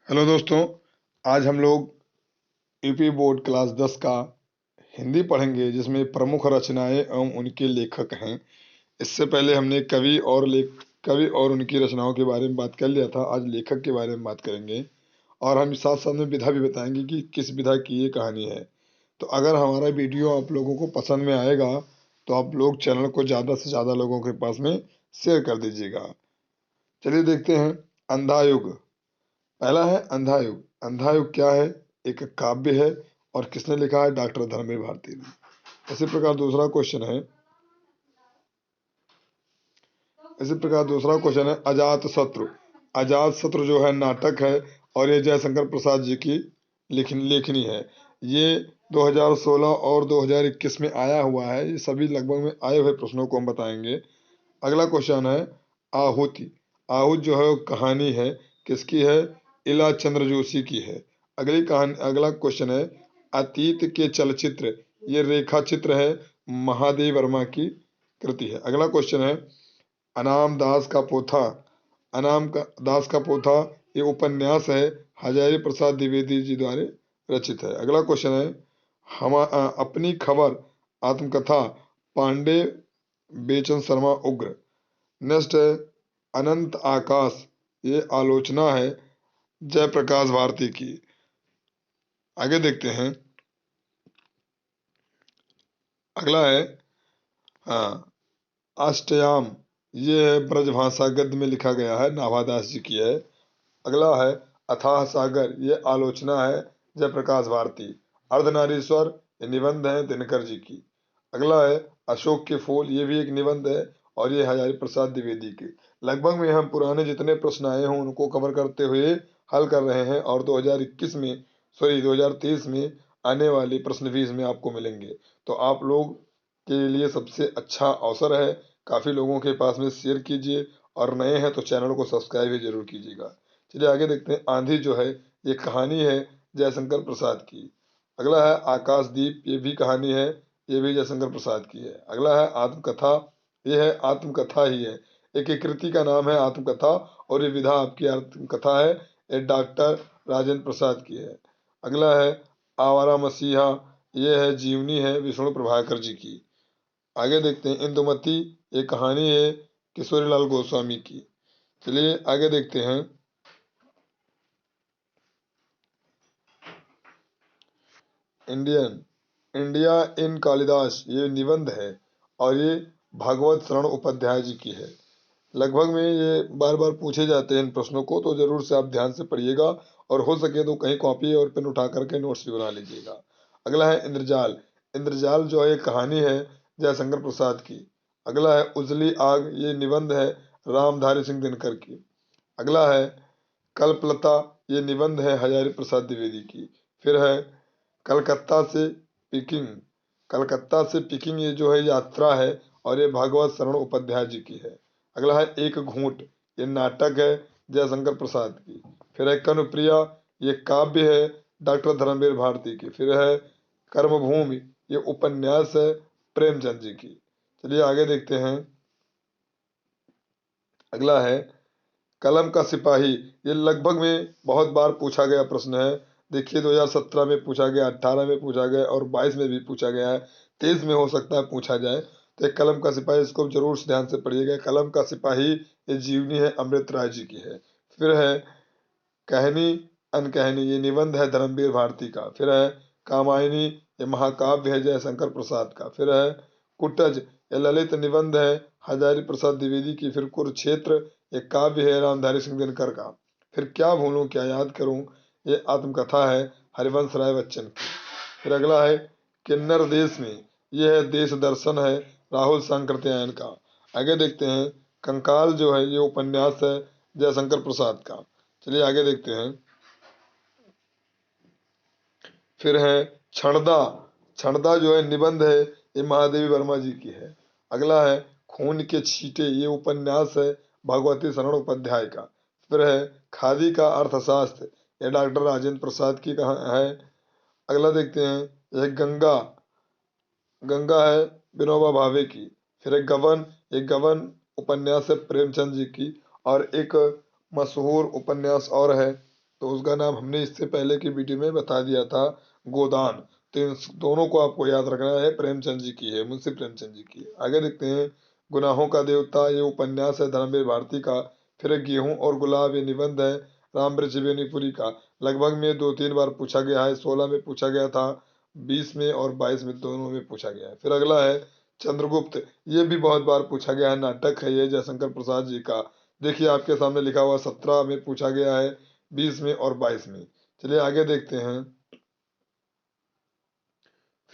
Hello दोस्तों। आज हम लोग यूपी बोर्ड क्लास 10 का हिंदी पढ़ेंगे, जिसमें प्रमुख रचनाएं एवं उनके लेखक हैं। इससे पहले हमने कवि और उनकी रचनाओं के बारे में बात कर लिया था। आज लेखक के बारे में बात करेंगे और हम साथ साथ में विधा भी बताएंगे कि किस विधा की ये कहानी है। तो अगर हमारा वीडियो आप लोगों को पसंद में आएगा तो आप लोग चैनल को ज़्यादा से ज़्यादा लोगों के पास में शेयर कर दीजिएगा। चलिए देखते हैं। अंधा युग। पहला है अंधा युग। अंधा युग क्या है? एक काव्य है और किसने लिखा है? डॉक्टर धर्मवीर भारती ने। इसी प्रकार अजात शत्रु। अजात शत्रु जो है नाटक है और ये जयशंकर प्रसाद जी की लेखनी है। ये 2016 और 2021 में आया हुआ है। ये सभी लगभग में आए हुए प्रश्नों को हम बताएंगे। अगला क्वेश्चन है आहुति। आहूत जो है वो कहानी है। किसकी है? इला चंद्र जोशी की है। अगला क्वेश्चन है अतीत के चलचित्र। ये रेखा चित्र है, महादेव वर्मा की कृति है। अगला क्वेश्चन है अनाम दास का पोथा। दास का पोथा ये उपन्यास है, हजारी प्रसाद द्विवेदी जी द्वारा रचित है। अगला क्वेश्चन है अपनी खबर आत्मकथा, पांडे बेचन शर्मा उग्र। नेक्स्ट है अनंत आकाश। ये आलोचना है, जयप्रकाश भारती की। आगे देखते हैं। अगला है हाँ अष्टयाम। ये है ब्रजभाषा गद्य में लिखा गया है, नाभादास जी की है। अगला है अथाह सागर। ये आलोचना है, जयप्रकाश भारती। अर्धनारीश्वर ये निबंध है, दिनकर जी की। अगला है अशोक के फूल। ये भी एक निबंध है और ये हजारी प्रसाद द्विवेदी के। लगभग में हम पुराने जितने प्रश्न आए हों उनको कवर करते हुए हल कर रहे हैं और 2023 में आने वाले प्रश्न भी इसमें आपको मिलेंगे। तो आप लोग के लिए सबसे अच्छा अवसर है। काफ़ी लोगों के पास में शेयर कीजिए और नए हैं तो चैनल को सब्सक्राइब भी जरूर कीजिएगा। चलिए आगे देखते हैं। आंधी जो है ये कहानी है, जयशंकर प्रसाद की। अगला है आकाशदीप। ये भी कहानी है, ये भी जयशंकर प्रसाद की है। अगला है आत्मकथा। ये है आत्मकथा ही है, एक कृति का नाम है आत्मकथा और ये विधा आपकी आत्मकथा है। ये डॉक्टर राजेंद्र प्रसाद की है। अगला है आवारा मसीहा। ये है जीवनी है, विष्णु प्रभाकर जी की। आगे देखते हैं इंदुमती। ये कहानी है किशोरीलाल गोस्वामी की। चलिए आगे देखते हैं। Indian India in Kalidas. ये निबंध है और ये भागवत शरण उपाध्याय जी की है। लगभग में ये बार बार पूछे जाते हैं इन प्रश्नों को, तो जरूर से आप ध्यान से पढ़िएगा और हो सके तो कहीं कॉपी और पेन उठा करके नोट्स भी बना लीजिएगा। अगला है इंद्रजाल। इंद्रजाल जो है एक कहानी है, जयशंकर प्रसाद की। अगला है उजली आग। ये निबंध है, रामधारी सिंह दिनकर की। अगला है कल्पलता। ये निबंध है, हजारी प्रसाद द्विवेदी की। फिर है कलकत्ता से पिकिंग। कलकत्ता से पिकिंग ये जो है यात्रा है और ये भागवत शरण उपाध्याय जी की है। अगला है एक घूंट। ये नाटक है, जयशंकर प्रसाद की। फिर है कनुप्रिया। ये काव्य है, डॉक्टर धर्मवीर भारती की। फिर है कर्मभूमि। ये उपन्यास है, प्रेमचंद जी की। चलिए आगे देखते हैं। अगला है कलम का सिपाही। ये लगभग में बहुत बार पूछा गया प्रश्न है। देखिए 2017 में पूछा गया, 18 में पूछा गया और 22 में भी पूछा गया है। 23 में हो सकता है पूछा जाए। तो एक कलम का सिपाही, इसको जरूर से ध्यान से पढ़िएगा। कलम का सिपाही ये जीवनी है, अमृत राय जी की है। फिर है कहनी अनकहनी। ये निबंध है, धर्मवीर भारती का। फिर है कामायनी। ये महाकाव्य है, जयशंकर प्रसाद का। फिर है कुटज। ये ललित निबंध है, हजारी प्रसाद द्विवेदी की। फिर कुरुक्षेत्र ये काव्य है, रामधारी सिंह दिनकर का। फिर क्या भूलूं क्या याद करूं, ये आत्मकथा है, हरिवंश राय बच्चन की। फिर अगला है किन्नर देश में। यह है देश दर्शन है, राहुल सांकृत्यायन का। आगे देखते हैं। कंकाल जो है ये उपन्यास है, जयशंकर प्रसाद का। चलिए आगे देखते हैं। फिर है क्षणदा। क्षणदा जो है निबंध है, ये महादेवी वर्मा जी की है। अगला है खून के छींटे। ये उपन्यास है, भगवती शरण उपाध्याय का। फिर है खादी का अर्थशास्त्र। ये डॉक्टर राजेंद्र प्रसाद की कहा है। अगला देखते हैं। यह गंगा। गंगा है, विनोबा भावे की। फिर एक गबन। एक गबन उपन्यास है, प्रेमचंद जी की। और एक मशहूर उपन्यास और है, तो उसका नाम हमने इससे पहले की वीडियो में बता दिया था, गोदान। तो इन दोनों को आपको याद रखना है, प्रेमचंद जी की है, मुंशी प्रेमचंद जी की है। आगे देखते हैं, गुनाहों का देवता ये उपन्यास है धर्मवीर भारती का। फिर गेहूं और गुलाब ये निबंध है रामवृक्ष बेनीपुरी का। लगभग में 2-3 बार पूछा गया है, 16 में पूछा गया था, 20 में और 22 में, दोनों में पूछा गया है। फिर अगला है चंद्रगुप्त, ये भी बहुत बार पूछा गया है, नाटक है ये जयशंकर प्रसाद जी का। देखिए आपके सामने लिखा हुआ 17 में पूछा गया है, 20 में और 22 में। चलिए आगे देखते हैं।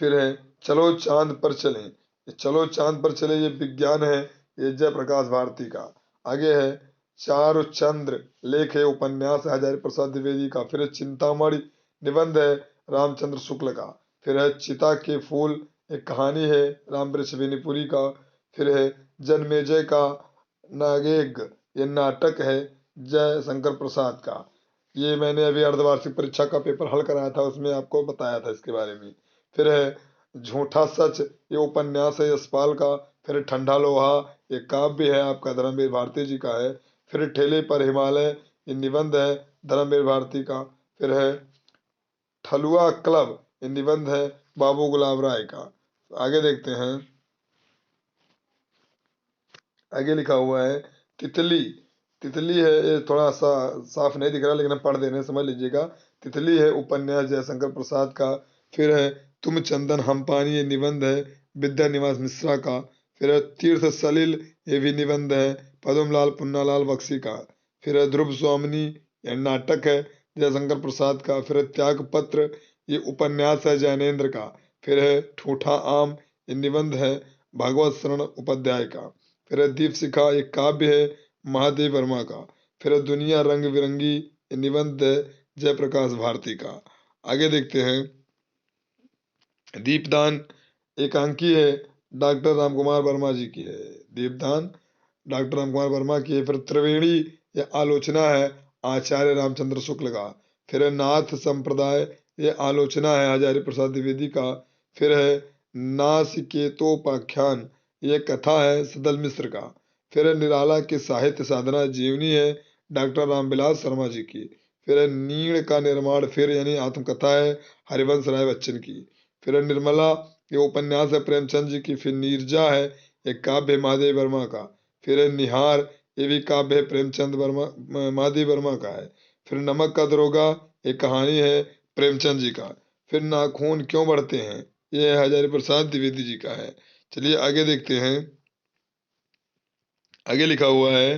फिर है चलो चांद पर चलें, ये चलो चांद पर चले ये विज्ञान है, ये जयप्रकाश भारती का। आगे है चारु चंद्र, लेख है उपन्यास है हजारी प्रसाद द्विवेदी का। फिर है चिंतामणि, निबंध है रामचंद्र शुक्ल का। फिर है चिता के फूल, एक कहानी है रामवृक्ष बेनीपुरी का। फिर है जन्मेजय का नागेग, ये नाटक है जय शंकर प्रसाद का। ये मैंने अभी अर्धवार्षिक परीक्षा का पेपर हल कराया था, उसमें आपको बताया था इसके बारे में। फिर है झूठा सच, ये उपन्यास है यशपाल का। फिर ठंडा लोहा, ये काव्य है आपका धर्मवीर भारती जी का है। फिर ठेले पर हिमालय, ये निबंध है धर्मवीर भारती का। फिर है ठलुआ क्लब, ये निबंध है बाबू गुलाब राय का। आगे देखते हैं, आगे लिखा हुआ है तितली। तितली है, ये थोड़ा सा साफ नहीं दिख रहा लेकिन हम पढ़ दे रहे हैं, समझ लीजिएगा। तितली है उपन्यास जयशंकर प्रसाद का। फिर है तुम चंदन हम पानी, ये निबंध है विद्या निवास मिश्रा का। फिर है तीर्थ सलिल, ये भी निबंध है पद्मलाल पुन्नालाल बख्शी का। फिर है ध्रुव स्वामिनी, यह नाटक है जयशंकर प्रसाद का। फिर है त्याग पत्र, ये उपन्यास है जैनेन्द्र का। फिर है ठूठा आम, ये निबंध है भागवत शरण उपाध्याय का। फिर है दीप शिखा, एक काव्य है महादेव वर्मा का। फिर है दुनिया रंग बिरंगी, ये निबंध है जयप्रकाश भारती का। आगे देखते हैं, दीपदान एकांकी है डॉक्टर रामकुमार वर्मा जी की है। दीपदान डॉक्टर रामकुमार वर्मा की है। फिर त्रिवेणी, ये आलोचना है आचार्य रामचंद्र शुक्ल का। फिर है नाथ संप्रदाय, ये आलोचना है हजारी प्रसाद द्विवेदी का। फिर है नासिकेतोपाख्यान, ये कथा है सदल मिश्र का। फिर है निराला की साहित्य साधना जीवनी है डॉक्टर रामविलास शर्मा जी की। फिर है नीड़ का निर्माण, फिर यानी आत्मकथा है हरिवंश राय बच्चन की। फिर है निर्मला, ये उपन्यास है प्रेमचंद जी की। फिर नीरजा है, एक काव्य है महादेव वर्मा का। फिर है निहार, ये भी काव्य है प्रेमचंद वर्मा महादेव वर्मा का है। फिर नमक का दरोगा, एक कहानी है प्रेमचंद जी का। फिर नाखून क्यों बढ़ते हैं, ये है हजारी प्रसाद द्विवेदी जी का है। चलिए आगे देखते हैं, आगे लिखा हुआ है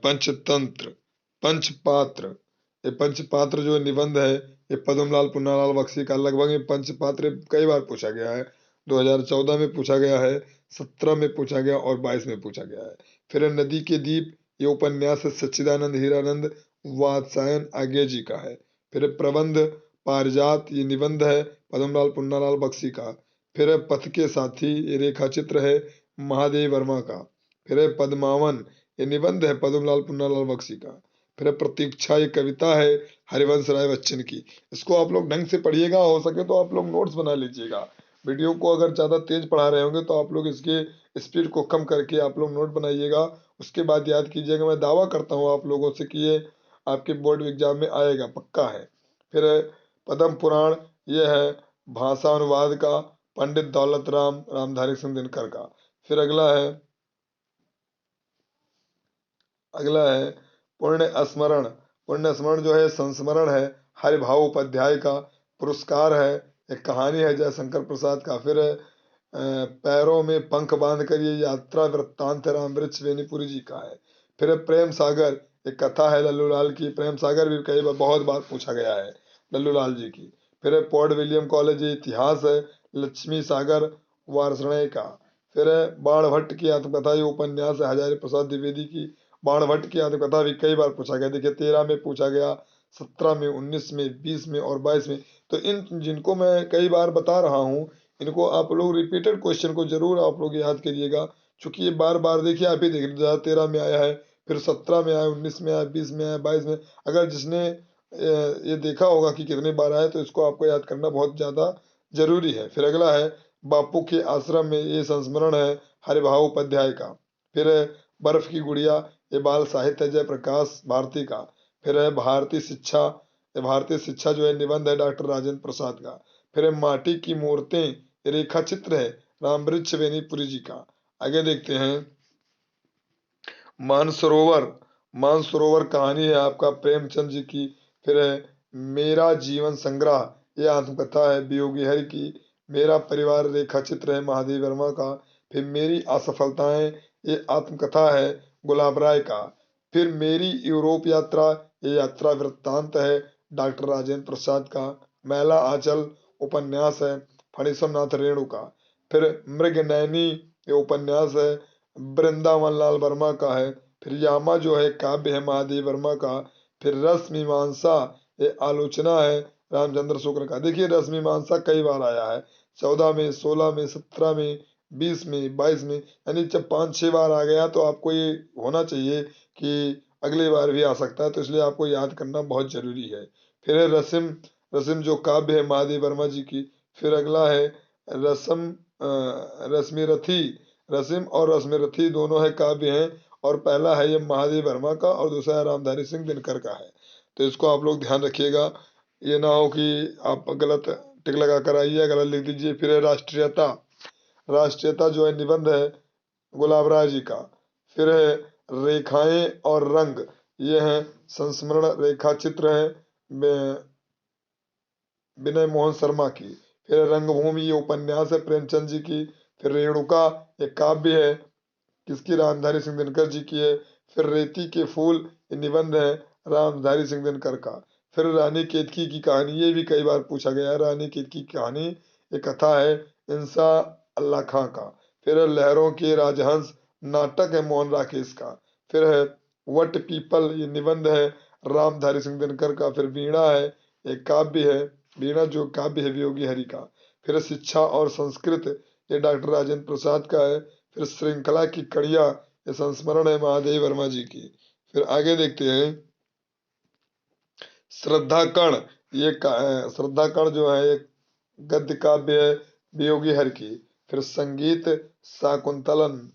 पंचतंत्र पंचपात्र। ये पंचपात्र जो निबंध है ये पद्मलाल पुन्नालाल बख्शी का। लगभग ये पंचपात्र कई बार पूछा गया है, 2014 में पूछा गया है, 17 में पूछा गया और 22 में पूछा गया है। फिर है नदी के दीप, ये उपन्यास है सच्चिदानंद हीरानंद वात्सायन आगे जी का है। फिर है प्रबंध पारिजात, ये निबंध है पद्मलाल पुन्नालाल बख्शी का। फिर है पथ के साथी, ये रेखा चित्र है महादेव वर्मा का। फिर है पद्मावन, ये निबंध है पद्मलाल पुन्नालाल बख्शी का। फिर है प्रतीक्षा, ये कविता है हरिवंश राय बच्चन की। इसको आप लोग ढंग से पढ़िएगा, हो सके तो आप लोग नोट्स बना लीजिएगा। वीडियो को अगर ज़्यादा तेज पढ़ा रहे होंगे तो आप लोग इसके स्पीड को कम करके आप लोग नोट बनाइएगा, उसके बाद याद कीजिएगा। मैं दावा करता हूँ आप लोगों से कि ये आपके बोर्ड एग्जाम में आएगा, पक्का है। फिर है पद्म पुराण, ये है भाषा अनुवाद का पंडित दौलत राम रामधारी सिंह दिनकर का। फिर अगला है पुण्य स्मरण। पुण्य स्मरण जो है संस्मरण है हरिभाव उपाध्याय का। पुरस्कार है, एक कहानी है जयशंकर प्रसाद का। फिर पैरों में पंख बांध कर, ये यात्रा वृत्तांत है रामवृक्ष बेनीपुरी जी का है। फिर प्रेम सागर, एक कथा है लल्लू लाल की। प्रेम सागर भी कई बार बहुत बार पूछा गया है लल्लू लाल जी की। फिर पोर्ट विलियम कॉलेज, ये इतिहास है लक्ष्मी सागर वार्ष्णेय का। फिर बाणभट्ट की आत्मकथा, ये उपन्यास है हजारी प्रसाद द्विवेदी की। बाणभट्ट की आत्मकथा भी कई बार पूछा गया, देखिए 13 में पूछा गया, 17 में, 19 में, 20 में और 22 में। तो इन जिनको मैं कई बार बता रहा हूँ, इनको आप लोग रिपीटेड क्वेश्चन को जरूर आप लोग याद करिएगा, क्योंकि ये बार बार देखिए आप ही देख लीजिए, 13 में आया है, फिर 17 में आया, 19 में आया, 20 में आया, 22 में। अगर जिसने ये देखा होगा कि कितने बार आया, तो इसको आपको याद करना बहुत ज्यादा जरूरी है। फिर अगला है बापू के आश्रम में, ये संस्मरण है हरिभाव उपाध्याय का। फिर बर्फ की गुड़िया, ये बाल साहित्य जय प्रकाश भारती का। फिर है भारतीय शिक्षा, ये भारतीय शिक्षा जो है निबंध है डॉक्टर राजेंद्र प्रसाद का। फिर है माटी की मूर्तें, रेखा चित्र है रामवृक्ष बेनीपुरी जी का। आगे देखते हैं मानसरोवर, मानसरोवर कहानी है आपका प्रेमचंद जी की। फिर है मेरा जीवन संग्रह, ये आत्मकथा है वियोगी हरि की। मेरा परिवार रेखा चित्र है महादेव वर्मा का। फिर मेरी असफलताएं, ये आत्मकथा है गुलाब राय का। फिर मेरी यूरोप यात्रा, ये यात्रा वृत्तांत है डॉक्टर राजेंद्र प्रसाद का। मैला आंचल उपन्यास है फणीश्वर नाथ रेणु का। फिर मृगनयनी, ये उपन्यास है वृंदावन लाल वर्मा का है। फिर यामा जो है काव्य है महादेव वर्मा का। फिर रस मीमांसा, ये आलोचना है रामचंद्र शुक्ल का। देखिए रस मीमांसा कई बार आया है, 14 में, 16 में, 17 में, 20 में, 22 में, यानी जब 5-6 बार आ गया तो आपको ये होना चाहिए कि अगली बार भी आ सकता है, तो इसलिए आपको याद करना बहुत जरूरी है। फिर है रसिम, रसिम जो काव्य है महादेव वर्मा जी की। फिर अगला है रसम, रश्मि रथी, रसिम और रश्मि रथी दोनों है काव्य हैं। और पहला है ये महादेव वर्मा का और दूसरा है रामधारी सिंह दिनकर का है। तो इसको आप लोग ध्यान रखिएगा, ये ना हो कि आप गलत टिक लगा कर आइए, गलत लिख दीजिए। फिर है राष्ट्रीयता, राष्ट्रीयता जो है निबंध है गुलाब राय जी का। फिर है रेखाएं और रंग, ये है संस्मरण रेखा चित्र है विनय मोहन शर्मा की। फिर रंगभूमि, ये उपन्यास है प्रेमचंद जी की। फिर रेणुका, एक काव्य है किसकी, रामधारी सिंह दिनकर जी की है। फिर रेती के फूल, ये निबंध है रामधारी सिंह दिनकर का। फिर रानी केतकी की कहानी, ये भी कई बार पूछा गया है, रानी केतकी की कहानी एक कथा है इंसा अल्लाह खां का। फिर है लहरों के राजहंस, नाटक है मोहन राकेश का। फिर है वट पीपल, ये निबंध है रामधारी सिंह दिनकर का। फिर वीणा है, एक काव्य है, वीणा जो काव्य है वियोगी हरि का। फिर शिक्षा और संस्कृत, ये डॉक्टर राजेंद्र प्रसाद का है। फिर श्रृंखला की कड़िया, ये संस्मरण है महादेव वर्मा जी की। फिर आगे देखते हैं श्रद्धा कण, श्रद्धा कण जो है एक गद्य काव्य है वियोगी हर की। फिर संगीत शाकुंतलन,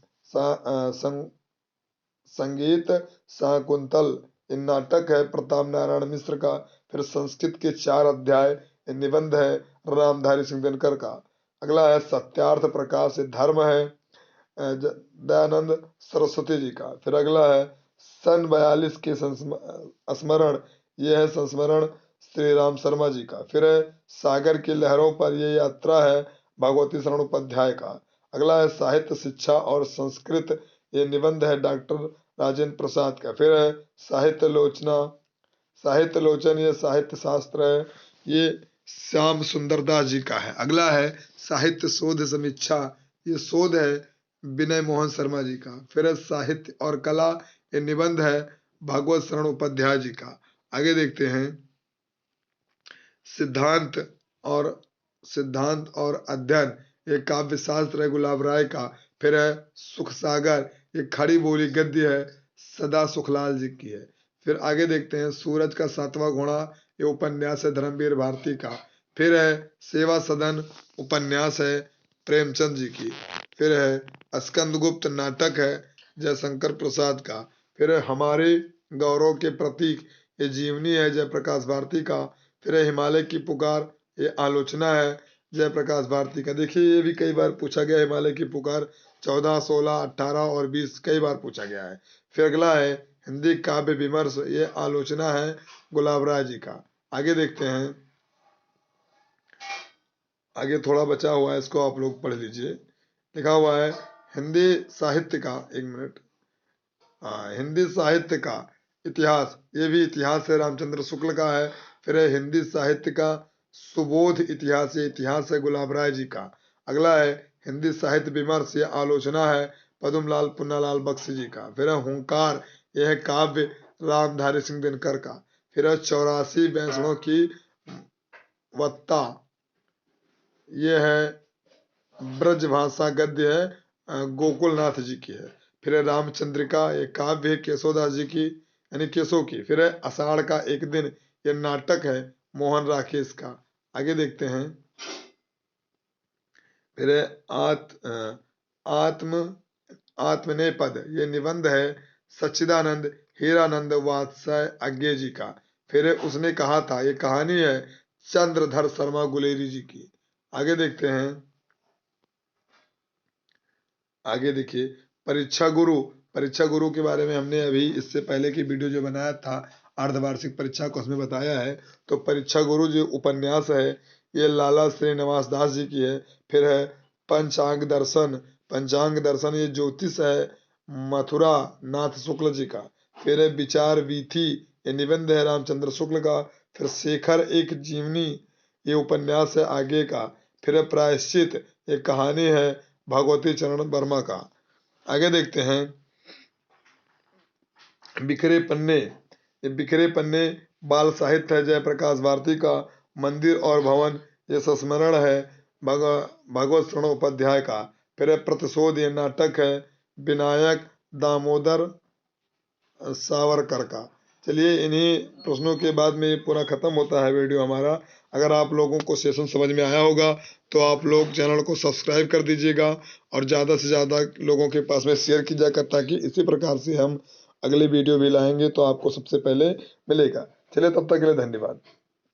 संगीत शाकुंतल, ये नाटक है प्रताप नारायण मिश्र का। फिर संस्कृत के 4 अध्याय, ये निबंध है रामधारी सिंह दिनकर का। अगला है सत्यार्थ प्रकाश, ये धर्म है दयानंद सरस्वती जी का। फिर अगला है सन 42 के स्मरण, ये है संस्मरण श्री राम शर्मा जी का। फिर है सागर की लहरों पर, ये यात्रा है भगवती शरण उपाध्याय का। अगला है साहित्य शिक्षा और संस्कृत, ये निबंध है डॉक्टर राजेंद्र प्रसाद का। फिर है साहित्य लोचना, साहित्य लोचन, ये साहित्य शास्त्र है, ये श्याम सुंदर दास जी का है। अगला है साहित्य शोध समीक्षा, ये शोध है विनय मोहन शर्मा जी का। फिर है साहित्य और कला, ये निबंध है भागवत शरण उपाध्याय जी का। आगे देखते हैं सिद्धांत और सिद्धांत और अध्ययन, ये काव्य शास्त्र है गुलाब राय का। फिर है सुख सागर, ये खड़ी बोली गद्य है सदा सुखलाल जी की है। फिर आगे देखते हैं सूरज का 7वां घोड़ा, ये उपन्यास है धर्मवीर भारती का। फिर है सेवा सदन, उपन्यास है प्रेमचंद जी की। फिर है स्कंदगुप्त, नाटक है जयशंकर प्रसाद का। फिर है हमारे गौरव के प्रतीक, ये जीवनी है जयप्रकाश भारती का। फिर है हिमालय की पुकार, ये आलोचना है जयप्रकाश भारती का। देखिए ये भी कई बार पूछा गया, हिमालय की पुकार 14, 16, 18 और 20 कई बार पूछा गया है। फिर अगला है हिंदी काव्य विमर्श, ये आलोचना है गुलाब राय जी का। आगे देखते हैं, आगे थोड़ा बचा हुआ है, इसको आप लोग पढ़ लीजिए। लिखा हुआ है हिंदी साहित्य का, एक मिनट, हाँ, हिंदी साहित्य का इतिहास, ये भी इतिहास है रामचंद्र शुक्ल का है। फिर है हिंदी साहित्य का सुबोध इतिहास, ये इतिहास है गुलाब राय जी का। अगला है हिंदी साहित्य विमर्श, ये आलोचना है पद्मलाल पुन्नालाल बख्शी जी का। फिर है हुंकार, यह है काव्य रामधारी सिंह दिनकर का। फिर है 84 बैंसड़ों की वत्ता, ये है ब्रजभाषा गद्य है गोकुलनाथ जी की है। फिर है रामचंद्रिका, ये काव्य है केशवदास जी की, यानी केशव की। फिर है आषाढ़ का एक दिन, ये नाटक है मोहन राकेश का। आगे देखते हैं फिर है आत्म आत्मनेपद, ये निबंध है सच्चिदानंद हीरानंद वात्सय आज्ञे जी का। फिर उसने कहा था, ये कहानी है चंद्रधर शर्मा गुलेरी जी की। आगे देखते हैं, आगे देखिए परीक्षा गुरु। परीक्षा गुरु के बारे में हमने अभी इससे पहले की वीडियो जो बनाया था अर्धवार्षिक परीक्षा को, उसमें बताया है। तो परीक्षा गुरु जो उपन्यास है ये लाला श्रीनिवास दास जी की है। फिर है पंचांग दर्शन। पंचांग दर्शन ये ज्योतिष है मथुरा नाथ शुक्ल जी का। फिर है विचार वीथी, ये निबंध है रामचंद्र शुक्ल का। फिर शेखर एक जीवनी, ये उपन्यास है आगे का। फिर है प्रायश्चित, ये कहानी है भगवती चरण वर्मा का। आगे देखते हैं बिखरे पन्ने। ये बिखरे पन्ने बाल साहित्य है जयप्रकाश भारती का। मंदिर और भवन ये संस्मरण है भगवत शरण उपाध्याय का। फिर है प्रतिशोध, ये नाटक है विनायक दामोदर सावरकर का। चलिए इन्हीं प्रश्नों के बाद में ये पूरा खत्म होता है वीडियो हमारा। अगर आप लोगों को सेशन समझ में आया होगा तो आप लोग चैनल को सब्सक्राइब कर दीजिएगा और ज़्यादा से ज़्यादा लोगों के पास में शेयर कीजिएगा, ताकि इसी प्रकार से हम अगले वीडियो भी लाएंगे तो आपको सबसे पहले मिलेगा। चलिए तब तक के लिए धन्यवाद।